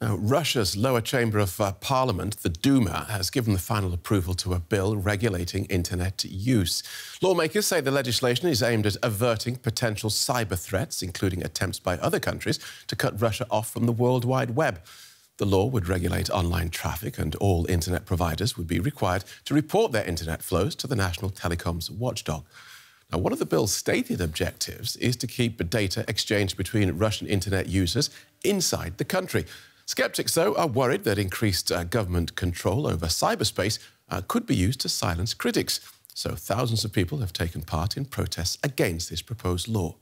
Now, Russia's lower chamber of parliament, the Duma, has given the final approval to a bill regulating internet use. Lawmakers say the legislation is aimed at averting potential cyber threats, including attempts by other countries to cut Russia off from the World Wide Web. The law would regulate online traffic, and all internet providers would be required to report their internet flows to the National Telecoms Watchdog. Now, one of the bill's stated objectives is to keep data exchanged between Russian internet users inside the country. Skeptics, though, are worried that increased government control over cyberspace could be used to silence critics. So thousands of people have taken part in protests against this proposed law.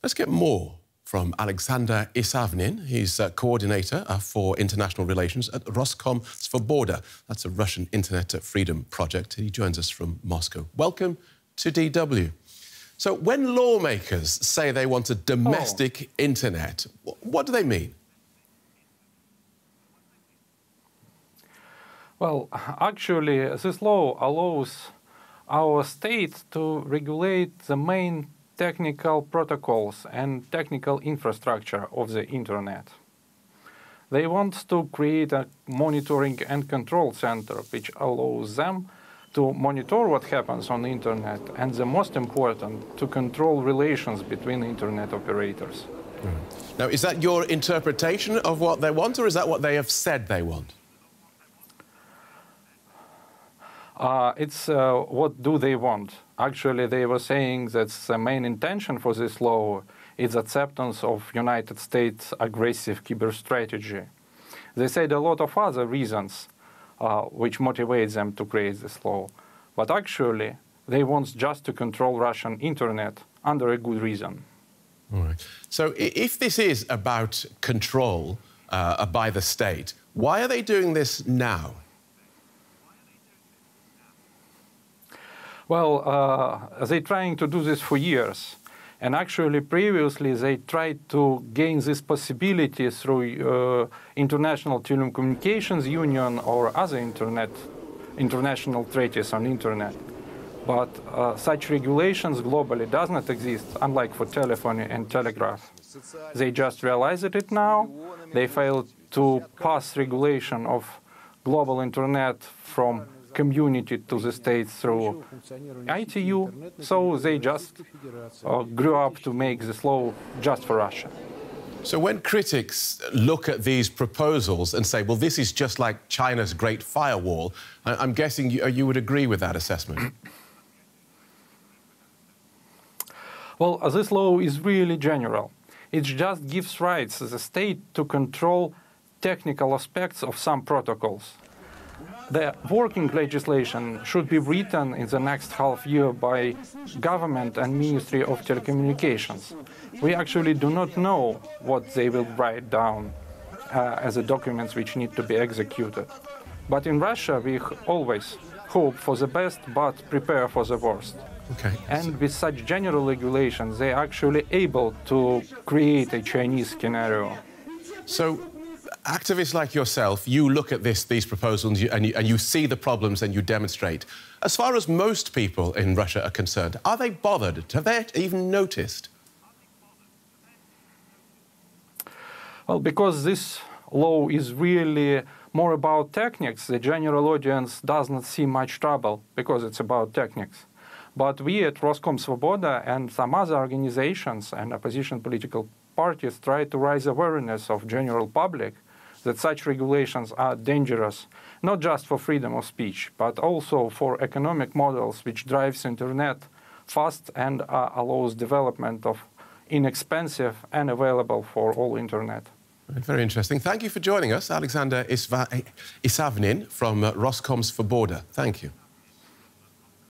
Let's get more from Alexander Isavnin. He's coordinator for international relations at Roskomsvoboda. That's a Russian internet freedom project. He joins us from Moscow. Welcome to DW. So when lawmakers say they want a domestic internet, what do they mean? Well, actually, this law allows our state to regulate the main technical protocols and technical infrastructure of the Internet. They want to create a monitoring and control center which allows them to monitor what happens on the Internet and, the most important, to control relations between Internet operators. Now, is that your interpretation of what they want, or is that what they have said they want? It's what do they want. Actually, they were saying that the main intention for this law is acceptance of United States' aggressive cyber strategy. They said a lot of other reasons which motivate them to create this law. But actually, they want just to control Russian internet under a good reason. All right. So if this is about control by the state, why are they doing this now? Well, they're trying to do this for years. And actually, previously, they tried to gain this possibility through International Telecommunications Union or other international treaties on Internet. But such regulations globally does not exist, unlike for telephony and telegraph. They just realized it now. They failed to pass regulation of global Internet from community to the states through ITU, so they just grew up to make this law just for Russia. So when critics look at these proposals and say, well, this is just like China's Great Firewall, I'm guessing you would agree with that assessment? Well, this law is really general. It just gives rights to the state to control technical aspects of some protocols. The working legislation should be written in the next half year by government and Ministry of Telecommunications. We actually do not know what they will write down as the documents which need to be executed. But in Russia, we always hope for the best, but prepare for the worst. Okay. And with such general regulations, they are actually able to create a Chinese scenario. So activists like yourself, you look at these proposals and you see the problems and you demonstrate. As far as most people in Russia are concerned, are they bothered? Have they even noticed? Well, because this law is really more about techniques, the general audience does not see much trouble because it's about techniques. But we at Roskomsvoboda and some other organizations and opposition political parties try to raise awareness of general public that such regulations are dangerous, not just for freedom of speech, but also for economic models which drives Internet fast and allows development of inexpensive and available for all Internet. Very interesting. Thank you for joining us, Alexander Isavnin from Roskomsvoboda. Thank you.